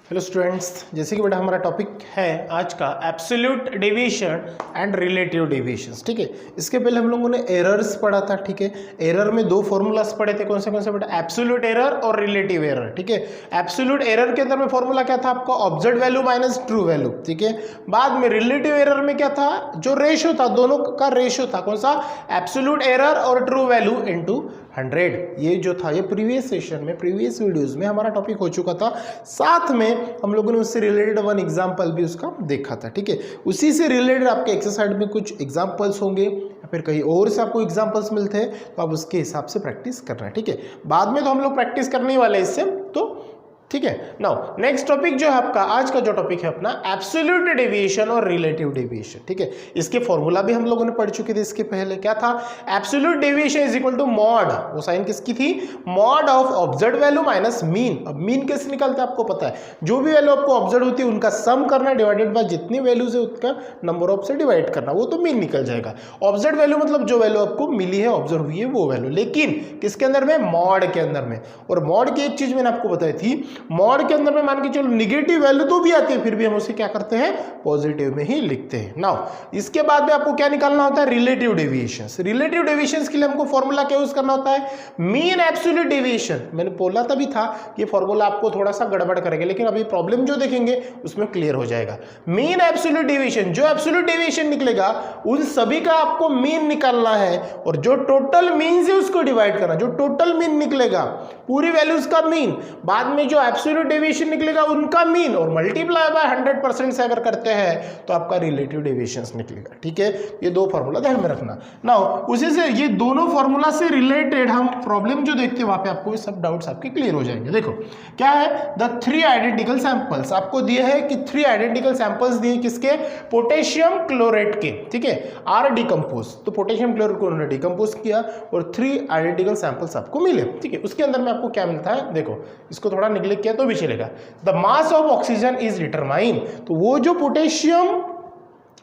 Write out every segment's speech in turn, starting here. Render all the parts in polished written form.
Hello students, जैसे कि बेटा हमारा टॉपिक है आज का absolute deviation and relative deviations. ठीक है, इसके पहले हम लोगों ने एरर्स पढ़ा था। ठीक है, एरर में दो फॉर्मूलास पढ़े थे। कौन से बेटा? एब्सोल्यूट एरर और रिलेटिव एरर। ठीक है, एब्सोल्यूट एरर के अंदर में फॉर्मूला क्या था आपका? Observe value minus true value. ठीक है, बाद में रिलेटिव एरर में क्या था? जो रेशियो था, दोनों का रेशियो था। कौन सा? एब्सोल्यूट एरर और ट्रू वैल्यू इनटू 100। ये जो था ये प्रीवियस सेशन में, प्रीवियस वीडियोस में हमारा टॉपिक हो चुका था। साथ में हम लोगों ने उससे रिलेटेड वन एग्जांपल भी उसका देखा था। ठीक है, उसी से रिलेटेड आपके एक्सरसाइज में कुछ एग्जांपल्स होंगे या फिर कहीं और से आपको एग्जांपल्स मिलते हैं, तो आप उसके हिसाब से प्रैक्टिस करना है। ठीक है, बाद में तो हम लोग प्रैक्टिस करने वाले हैं इससे, तो ठीक है। नाउ नेक्स्ट टॉपिक जो है आपका, आज का जो टॉपिक है अपना, एब्सोल्यूट डेविएशन और रिलेटिव डेविएशन। ठीक है, इसके फॉर्मूला भी हम लोगों ने पढ़ चुके थे। इसके पहले क्या था? Absolute deviation is equal to mod, वो साइन किसकी थी? Mod of observe value minus mean. अब मीन कैसे निकलता है आपको पता है? जो भी वैल्यू आपको ऑब्जर्व होती है उनका सम करना डिवाइडेड बाय जितनी वैल्यूज है उसका नंबर ऑफ से डिवाइड करना, वो तो मीन निकल जाएगा। ऑब्जर्व वैल्यू मतलब जो वैल्यू आपको मिली है, ऑब्जर्व हुई है वो वैल्यू, लेकिन किसके अंदर में? मॉड के अंदर में। और मॉड की एक चीज मैंने आपको बताई थी, मॉड के अंदर मान के चलो निगेटिव वैल्यू तो भी आती है, फिर भी हम उसे क्या करते हैं? पॉजिटिव में ही लिखते हैं। नाउ इसके बाद में आपको क्या निकालना होता है? Relative deviations. रिलेटिव डेविएशंस के लिए हमको फॉर्मूला क्या यूज करना होता है? Mean absolute deviation. मैंने बोला तभी था कि फॉर्मूला आपको थोड़ा सा गड़बड़ करेगा, लेकिन अभी प्रॉब्लम जो देखेंगे उसमें क्लियर हो जाएगा। मीन एब्सोल्यूट डेविएशन, जो एब्सोल्यूट डेविएशन निकलेगा उन सभी का आपको मीन निकालना है, और जो टोटल मीन से उसको डिवाइड करना। जो टोटल मीन निकलेगा, पूरी वैल्यूज का मीन, बाद में जो एब्सोल्यूट डेविएशन निकलेगा उनका मीन, और मल्टीप्लाई बाय 100% से अगर करते हैं तो आपका रिलेटिव डेविएशंस निकलेगा। ठीक है, ये दो फॉर्मूला ध्यान में रखना। नाउ उसी से ये दोनों फॉर्मूला से रिलेटेड हम प्रॉब्लम जो देखते हैं वहां पे आपको ये सब डाउट्स आपके क्लियर हो जाएंगे। देखो क्या है, द 3 आइडेंटिकल सैंपल्स आपको दिए है कि 3 आइडेंटिकल सैंपल्स दिए किसके? पोटेशियम क्लोरेट के। ठीक है, आर डिकम्पोज, तो पोटेशियम क्लोरेट को उन्होंने डिकम्पोज किया और 3 आइडेंटिकल सैंपल्स आपको मिले। ठीक है, उसके अंदर में आपको क्या मिलता है? देखो इसको थोड़ा निगलेक्ट किया तो भी चलेगा। The mass of oxygen is determine, तो वो जो पोटेशियम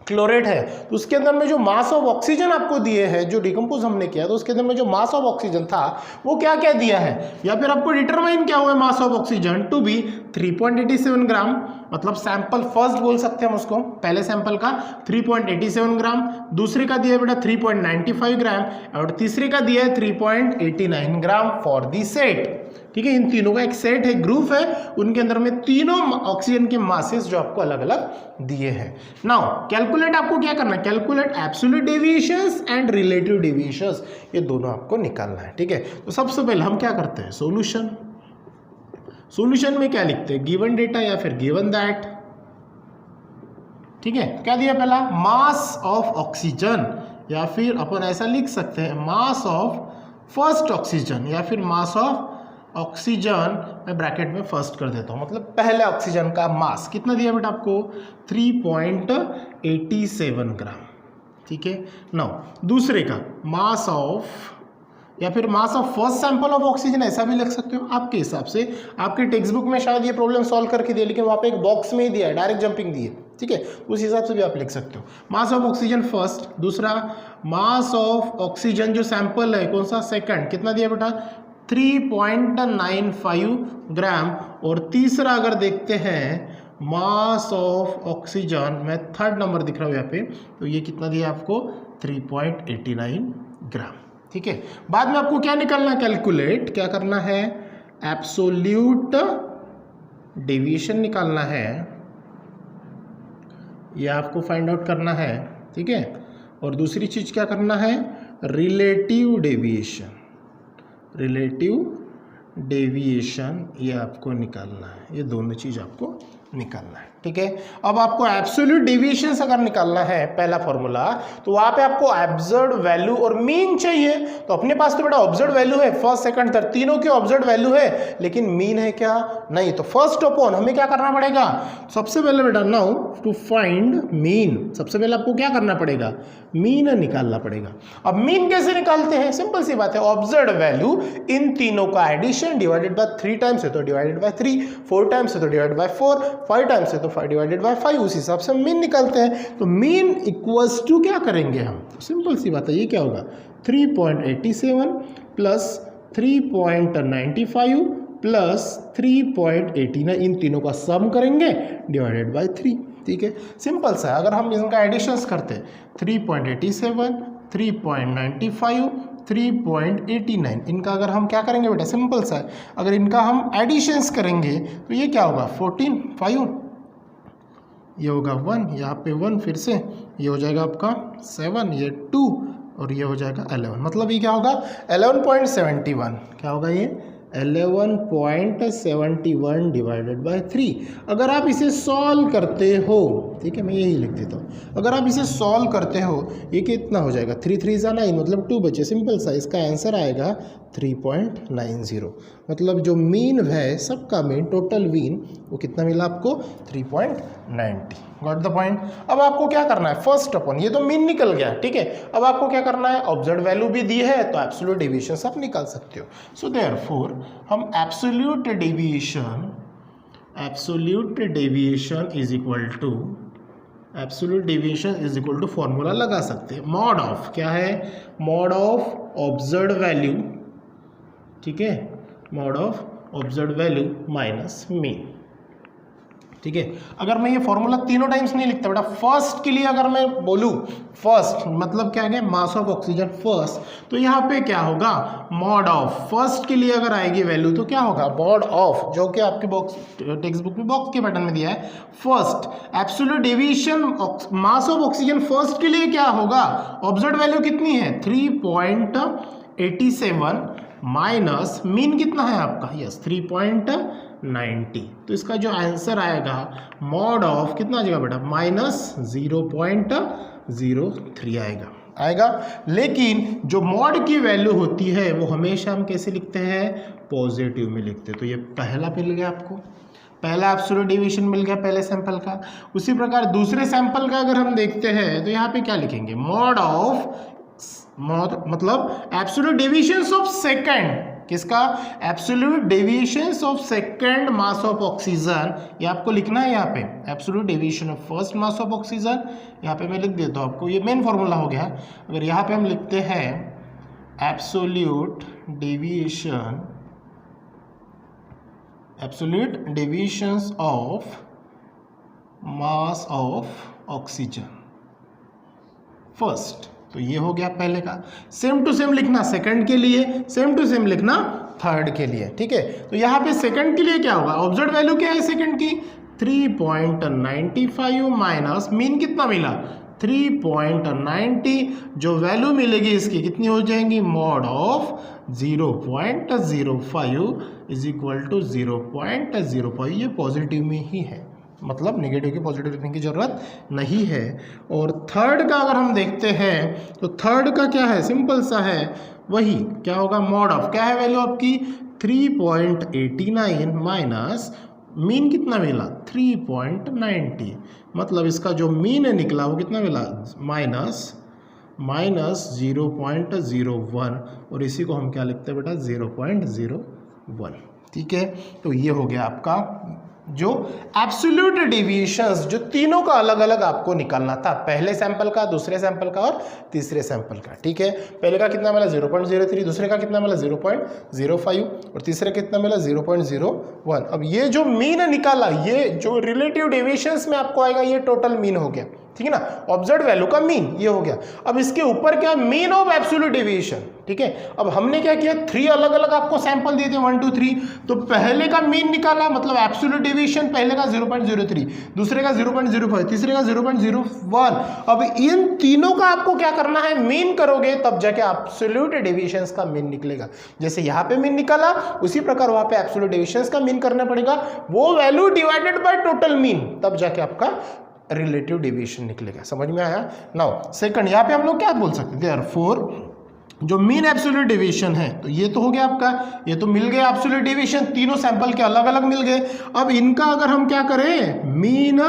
क्लोरेट है तो उसके अंदर में जो मास ऑफ ऑक्सीजन आपको दिए हैं, जो डिकम्पोज हमने किया तो उसके अंदर में जो मास ऑफ ऑक्सीजन था वो क्या क्या दिया है, या फिर आपको डिटरमाइन क्या हुआ? Mass of oxygen to be 3.87 gram, मतलब सैंपल फर्स्ट बोल सकते हैं हम उसको, पहले सैंपल का 3.87 ग्राम, दूसरे का दिया है बेटा 3.95 ग्राम, और तीसरे का दिया है 3.89 ग्राम फॉर दी सेट। ठीक है, इन तीनों का एक सेट है, ग्रुप है, उनके अंदर में तीनों ऑक्सीजन के मासेस जो आपको अलग अलग दिए हैं। नाउ कैलकुलेट आपको क्या करना है? Calculate absolute deviations and relative deviations, ये दोनों आपको निकालना है। ठीक है, तो सबसे पहले हम क्या करते हैं? सॉल्यूशन। सॉल्यूशन में क्या लिखते हैं? गिवन डेटा या फिर गिवन दैट। ठीक है, क्या दिया पहला? मास ऑफ ऑक्सीजन, या फिर अपन ऐसा लिख सकते हैं मास ऑफ फर्स्ट ऑक्सीजन, या फिर मास ऑफ ऑक्सीजन, मैं ब्रैकेट में फर्स्ट कर देता हूं, मतलब पहले ऑक्सीजन का मास कितना दिया बेटा आपको? 3.87 ग्राम। ठीक है, नाउ दूसरे का मास ऑफ, या फिर mass of first sample of oxygen, ऐसा भी लिख सकते हो आपके हिसाब से। आपके टेक्स्ट बुक में शायद ये प्रॉब्लम सॉल्व करके दिया, लेकिन वहाँ पे एक बॉक्स में ही दिया है, डायरेक्ट जंपिंग दी है। ठीक है, उस हिसाब से भी आप लिख सकते हो। मास ऑफ ऑक्सीजन फर्स्ट, दूसरा मास ऑफ ऑक्सीजन जो सैंपल है कौन सा? सेकंड, कितना दिया बेटा? 3.95 ग्राम, और तीसरा अगर देखते हैं मास ऑफ ऑक्सीजन, मैं थर्ड नंबर दिख रहा हूँ यहाँ पे, तो ये कितना दिया आपको? 3.89 ग्राम। ठीक है, बाद में आपको क्या निकालना है? कैलकुलेट, क्या करना है? एब्सोल्यूट डेविएशन निकालना है, ये आपको फाइंड आउट करना है। ठीक है, और दूसरी चीज क्या करना है? Relative deviation. रिलेटिव डेविएशन ये आपको निकालना है, ये दोनों चीज आपको निकालना है। ठीक है, अब आपको एब्सोल्यूट डेविएशंस अगर निकालना है, पहला फॉर्मूला, तो वहां पे आपको ऑब्जर्व्ड वैल्यू और मीन चाहिए। तो अपने पास तो बेटा ऑब्जर्व्ड वैल्यू है, फर्स्ट सेकंड थर्ड तीनों की ऑब्जर्व्ड वैल्यू है, लेकिन मीन है क्या? नहीं। तो फर्स्ट अपॉन हमें क्या करना पड़ेगा? सबसे पहले बेटा नाउ टू फाइंड मीन, सबसे पहले आपको क्या करना पड़ेगा? मीन निकालना पड़ेगा। अब मीन कैसे निकालते हैं? सिंपल सी बात है, ऑब्जर्व्ड वैल्यू इन तीनों का एडिशन डिवाइडेड बाय 3 टाइम्स है तो डिवाइडेड बाय 3, 4 टाइम्स है तो डिवाइडेड बाय 4, 5 टाइम्स है तो 5 डिवाइडेड बाय 5, उस हिसाब से हम मीन निकालते हैं। तो मीन इक्वल्स टू क्या करेंगे हम? तो सिंपल सी बात है, ये क्या होगा? 3.87 प्लस 3.95 प्लस 3.89, इन तीनों का सम करेंगे डिवाइडेड बाय 3। ठीक है, सिंपल सा है। अगर हम इनका एडिशंस करते हैं 3.87, 3.95, 3.89, इनका अगर हम क्या करेंगे बेटा, सिंपल सा है, अगर इनका हम एडिशंस करेंगे तो ये क्या होगा 14, 5, ये होगा 1, यहाँ पे 1 फिर से, ये हो जाएगा आपका 7, ये 2 और ये हो जाएगा 11। मतलब ये क्या होगा 11.71, क्या होगा ये 11.71 डिवाइडेड बाय 3। अगर आप इसे सॉल्व करते हो, ठीक है, मैं यही लिख देता हूँ, अगर आप इसे सॉल्व करते हो ये कितना हो जाएगा 3 3 जा 9, मतलब 2 बचे। सिंपल सा, इसका आंसर आएगा 3.90। मतलब जो मीन है सबका मीन, टोटल मीन, वो कितना मिला आपको 3.90। Got the point. अब आपको क्या करना है, फर्स्ट अपन, ये तो मीन निकल गया, ठीक है, अब आपको क्या करना है, ऑब्जर्व वैल्यू भी दी है तो एब्सोल्यूट डेविएशन आप निकाल सकते हो। सो देयरफॉर हम absolute deviation is equal to formula लगा सकते हैं, मॉड ऑफ, क्या है, मॉड ऑफ ऑब्जर्व वैल्यू, ठीक है, mod of observe value minus mean. ठीक है, अगर मैं ये फॉर्मूला तीनों टाइम्स नहीं लिखता बेटा, फर्स्ट के लिए अगर मैं बोलूँ, फर्स्ट मतलब क्या है, मास ऑफ ऑक्सीजन फर्स्ट, तो यहाँ पे क्या होगा, मॉड ऑफ, फर्स्ट के लिए अगर आएगी वैल्यू तो क्या होगा मॉड ऑफ, जो कि आपके बॉक्स टेक्स्ट बुक में बॉक्स के पैटर्न में दिया है, first absolute deviation mass of oxygen first के लिए क्या होगा, ऑब्जर्व वैल्यू कितनी है 3.87 माइनस मीन कितना है आपका, यस 3.90। तो इसका जो आंसर आएगा मॉड ऑफ कितना आ जाएगा बेटा, माइनस 0.03 आएगा। लेकिन जो मॉड की वैल्यू होती है वो हमेशा हम कैसे लिखते हैं, पॉजिटिव में लिखते हैं। तो ये पहला मिल गया आपको, पहला एब्सोल्यूट डेविएशन मिल गया पहले सैंपल का। उसी प्रकार दूसरे सैंपल का अगर हम देखते हैं तो यहाँ पे क्या लिखेंगे, मॉड ऑफ, मतलब एब्सोल्यूट डेविएशंस ऑफ सेकंड, किसका, absolute deviations of second mass of oxygen, ये आपको लिखना है यहाँ पे, absolute deviation of first mass of oxygen, यहाँ पे मैं लिख देता हूँ आपको, ये मेन फॉर्मूला हो गया। अगर यहाँ पे हम लिखते हैं absolute deviations of mass of oxygen first, तो ये हो गया पहले का। सेम टू सेम लिखना सेकंड के लिए, सेम टू सेम लिखना थर्ड के लिए, ठीक है। तो यहाँ पे सेकंड के लिए क्या होगा, ऑब्जर्व वैल्यू क्या है सेकंड की 3.95 माइनस मीन कितना मिला 3.90, जो वैल्यू मिलेगी इसकी कितनी हो जाएंगी, mod of 0.05 is equal to 0.05, ये पॉजिटिव में ही है, मतलब नेगेटिव की पॉजिटिव लिखने की जरूरत नहीं है। और थर्ड का अगर हम देखते हैं तो थर्ड का क्या है, सिंपल सा है, वही क्या होगा, मॉड ऑफ क्या है वैल्यू आपकी 3.89 माइनस मीन कितना मिला 3.90, मतलब इसका जो मीन निकला वो कितना मिला माइनस 0.01, और इसी को हम क्या लिखते हैं बेटा 0.01। ठीक है, तो ये हो गया आपका जो एब्सोल्यूट डेविएशंस, जो तीनों का अलग अलग आपको निकालना था, पहले सैंपल का, दूसरे सैंपल का और तीसरे सैंपल का। ठीक है, पहले का कितना मिला 0.03, दूसरे का कितना मिला 0.05 और तीसरे कितना मिला 0.01। अब ये जो मीन निकाला, ये जो रिलेटिव डेविएशंस में आपको आएगा, ये टोटल मीन हो गया, ठीक है ना, ऑब्जर्व वैल्यू का मीन ये हो गया। अब इसके ऊपर क्या, मीन ऑफ एब्सोल्यूट डेविएशन। ठीक है, अब हमने क्या किया, 3 अलग अलग आपको सैंपल दिए थे 1 2 3, तो पहले का मीन निकाला, मतलब एब्सोल्यूट डेविएशन पहले का 0.03, दूसरे का 0.05, तीसरे का 0.01। अब इन तीनों का आपको क्या करना है, मीन करोगे तब जाके एब्सोल्यूट डेविएशंस का मीन निकलेगा। जैसे यहाँ पे मीन निकाला, उसी प्रकार वहां पे एब्सोल्यूट डेविएशंस का मीन करना पड़ेगा, वो value divided by total mean, तब जाके आपका रिलेटिव डेविएशन निकलेगा। समझ में आया। नाउ सेकंड, यहाँ पे हम लोग क्या बोल सकते हैं, देयरफॉर जो मीन एब्सोल्यूट डेविएशन है, तो ये तो हो गया आपका, ये तो मिल गया एब्सोल्यूट डेविएशन, तीनों सैंपल के अलग अलग मिल गए। अब इनका अगर हम क्या करें, मीन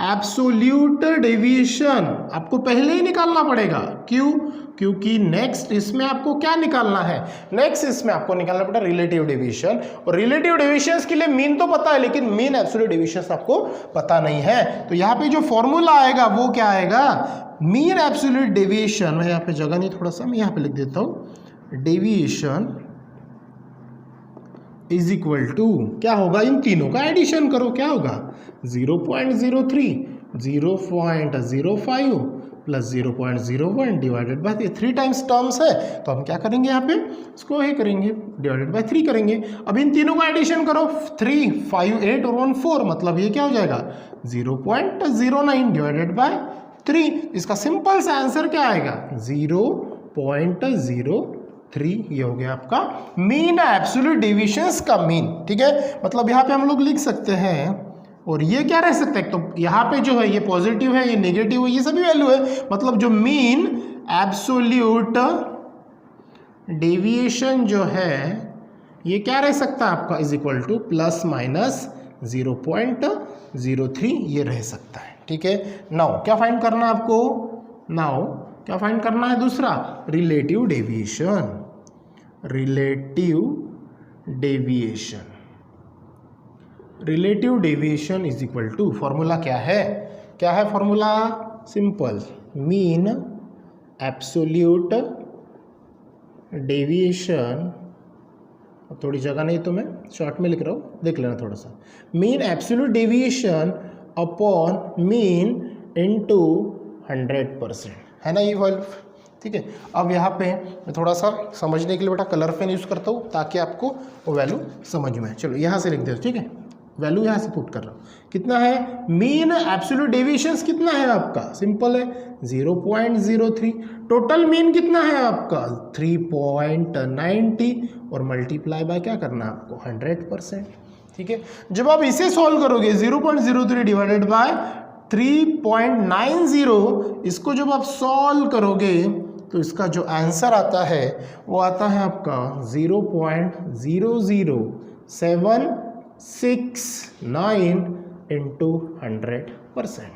एब्सोल्यूट डेविएशन आपको पहले ही निकालना पड़ेगा। क्यों, क्योंकि नेक्स्ट इसमें आपको क्या निकालना है, नेक्स्ट इसमें आपको निकालना पड़ेगा रिलेटिव डेविएशन, और रिलेटिव डेविएशंस के लिए मीन तो पता है, लेकिन मीन एब्सोल्यूट डेविएशंस आपको पता नहीं है। तो यहाँ पे जो फॉर्मूला आएगा वो क्या आएगा, मीन एब्सोल्यूट डेविएशन, मैं यहाँ पे जगह नहीं, थोड़ा सा मैं यहाँ पे लिख देता हूँ, डेविएशन इज इक्वल टू क्या होगा, इन तीनों का एडिशन करो, क्या होगा 0.03, 0.05 plus 0.01 divided by 3 times terms है, तो हम क्या करेंगे यहाँ पे इसको ही करेंगे डिवाइडेड बाय 3 करेंगे। अब इन तीनों का एडिशन करो, 3, 5, 8 और 1 4, मतलब ये क्या हो जाएगा 0.09 डिवाइडेड बाय 3। इसका सिंपल सा आंसर क्या आएगा 0.03। ये हो गया आपका मीन एब्सोल्यूट डेविएशंस का मीन। ठीक है, मतलब यहाँ पे हम लोग लिख सकते हैं, और ये क्या रह सकता है, तो यहाँ पे जो है ये पॉजिटिव है, ये नेगेटिव है, ये सभी वैल्यू है, मतलब जो मीन एब्सोल्यूट डेविएशन जो है ये क्या रह सकता है आपका is equal two plus minus 0.03 ये रह सकता है। ठीक है, नाउ क्या फाइंड करना है आपको, नाउ क्या फाइंड करना है, दूसरा relative deviation. Relative deviation, relative deviation is equal to, formula क्या है, क्या है formula, simple, mean absolute deviation, थोड़ी जगह नहीं तो मैं शॉर्ट में लिख रहा हूँ, देख लेना थोड़ा सा, mean absolute deviation upon mean into 100%, है ना ये वैल्यू। ठीक है, अब यहाँ पे मैं थोड़ा सा समझने के लिए बेटा कलर पेन यूज़ करता हूँ ताकि आपको वो वैल्यू समझ में आए। चलो यहाँ से लिख दे, ठीक है, वैल्यू यहाँ से पुट कर रहा हूँ, कितना है मीन एब्सोल्यूट डेविएशंस कितना है आपका, सिंपल है 0.03, टोटल मीन कितना है आपका 3.90 और मल्टीप्लाई बाय क्या करना है आपको 100%। ठीक है, जब आप इसे सॉल्व करोगे 0.03 डिवाइडेड बाय 3.90, इसको जब आप सॉल्व करोगे तो इसका जो आंसर आता है वो आता है आपका 0.00769 इंटू 100%।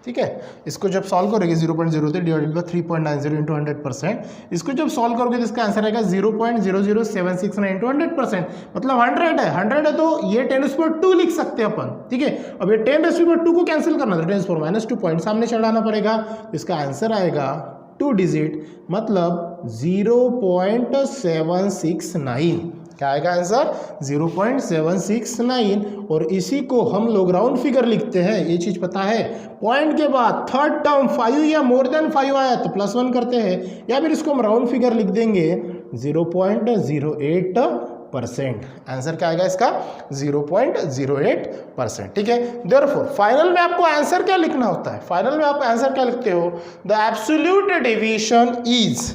ठीक है, इसको जब सॉल्व करोगे 0.03 डिवाइडेड बाय 3.90 इंटू 100%, इसको जब सॉल्व करोगे तो इसका आंसर आएगा 0.00769 इंटू 100%, मतलब 100 है, 100 है तो ये 10⁻² लिख सकते हैं अपन। ठीक है, अब ये 10⁻² को कैंसिल करना है, 10⁻⁻2 पॉइंट सामने चढ़ाना पड़ेगा, इसका आंसर आएगा 2 डिजिट, मतलब 0.769, क्या आएगा आंसर 0.769। और इसी को हम लोग राउंड फिगर लिखते हैं, ये चीज पता है, पॉइंट के बाद थर्ड टर्म 5 या मोर देन 5 आया तो +1 करते हैं, या फिर इसको हम राउंड फिगर लिख देंगे 0.08%। आंसर क्या आएगा इसका 0.08%। ठीक है, देयरफॉर फाइनल में आपको आंसर क्या लिखना होता है, फाइनल में आप आंसर क्या लिखते हो, the absolute deviation is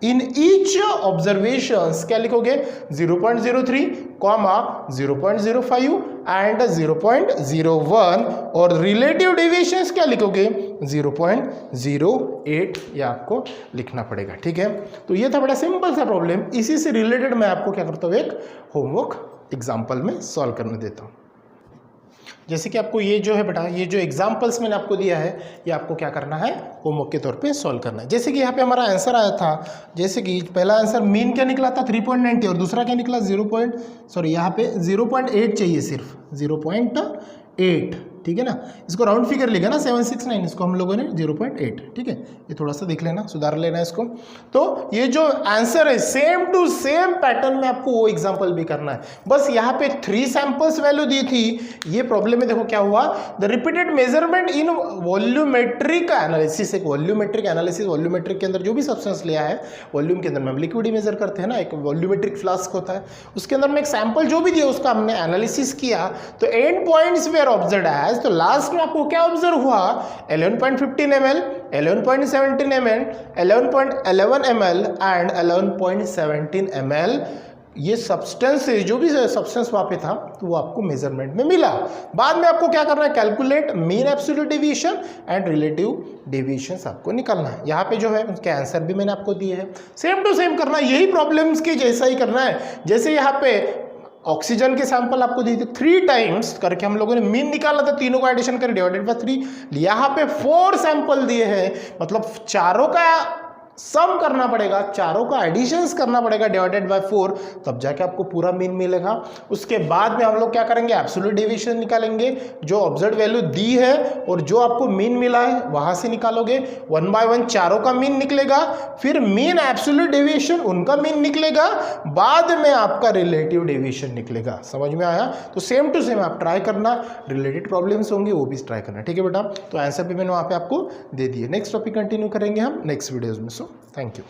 in each observations, क्या लिखोगे 0.03, 0.05 एंड 0.01, और रिलेटिव डेविएशंस क्या लिखोगे 0.08, ये आपको लिखना पड़ेगा। ठीक है, तो ये था बड़ा सिंपल सा प्रॉब्लम, इसी से रिलेटेड मैं आपको क्या करता हूँ एक होमवर्क एग्जाम्पल में सॉल्व करने देता हूँ। जैसे कि आपको ये जो है बेटा, ये जो एग्जाम्पल्स मैंने आपको दिया है ये आपको क्या करना है होमवर्क के तौर पे सॉल्व करना है। जैसे कि यहाँ पे हमारा आंसर आया था, जैसे कि पहला आंसर मीन क्या निकला था 3.90 और दूसरा क्या निकला यहाँ पे 0.8 चाहिए, सिर्फ 0.8। ठीक है ना, इसको राउंड फिगर लेगा ना 769, इसको हम लोगों ने 0.8। ठीक है, ये थोड़ा सा देख लेना, सुधार लेना इसको। तो ये जो आंसर है सेम टू सेम पैटर्न में आपको वो एग्जांपल भी करना है, बस यहाँ पे 3 सैंपल्स वैल्यू दी थी। ये प्रॉब्लम में देखो क्या हुआ, the repeated measurement in volumetric analysis, एक वॉल्यूमेट्रिक एनालिसिस, वॉल्यूमेट्रिक के अंदर जो भी सब्सटेंस लिया है वॉल्यूम के अंदर में हम लिक्विड ही मेजर करते हैं ना, एक वॉल्यूमेट्रिक फ्लास्क होता है, उसके अंदर में एक सैंपल जो भी दिया उसका हमने एनालिसिस किया, तो end points were observed as, तो लास्ट में आपको क्या ऑब्जर्व हुआ 11.15 ml, 11.17 ml, 11.11 ml and 11.17 ml, ये सब्सटेंस जो भी सब्सटेंस वहाँ पे था तो वो आपको मेजरमेंट में मिला। बाद में आपको क्या करना है, calculate mean absolute deviation and relative deviations आपको निकालना है। यहाँ पे जो है उसके आंसर भी मैंने आपको दिए हैं, सेम टू सेम करना है, यही प्रॉब्लम्स के जैसा ही करना है। जैसे यहाँ पे ऑक्सीजन के सैंपल आपको दिए थे 3 टाइम्स करके हम लोगों ने मीन निकाला था, तीनों का एडिशन करके डिवाइडेड बाय 3, यहाँ पे 4 सैंपल दिए हैं, मतलब चारों का सम करना पड़ेगा, चारों का एडिशंस करना पड़ेगा डिवाइडेड बाय 4, तब जाके आपको पूरा मीन मिलेगा। उसके बाद में हम लोग क्या करेंगे, एब्सोल्यूट डेविएशन निकालेंगे, जो ऑब्जर्व वैल्यू दी है और जो आपको मीन मिला है वहां से निकालोगे, 1 बाय 1 चारों का मीन निकलेगा, फिर मीन एब्सोल्यूट डेविएशन उनका मीन निकलेगा, बाद में आपका रिलेटिव डेविएशन निकलेगा। समझ में आया? तो सेम टू सेम आप ट्राई करना, रिलेटेड प्रॉब्लम्स होंगे वो भी ट्राई करना, ठीक है बेटा। तो आंसर भी मैंने वहाँ पे आपको दे दिए। नेक्स्ट टॉपिक कंटिन्यू करेंगे हम नेक्स्ट वीडियोज में। So thank you.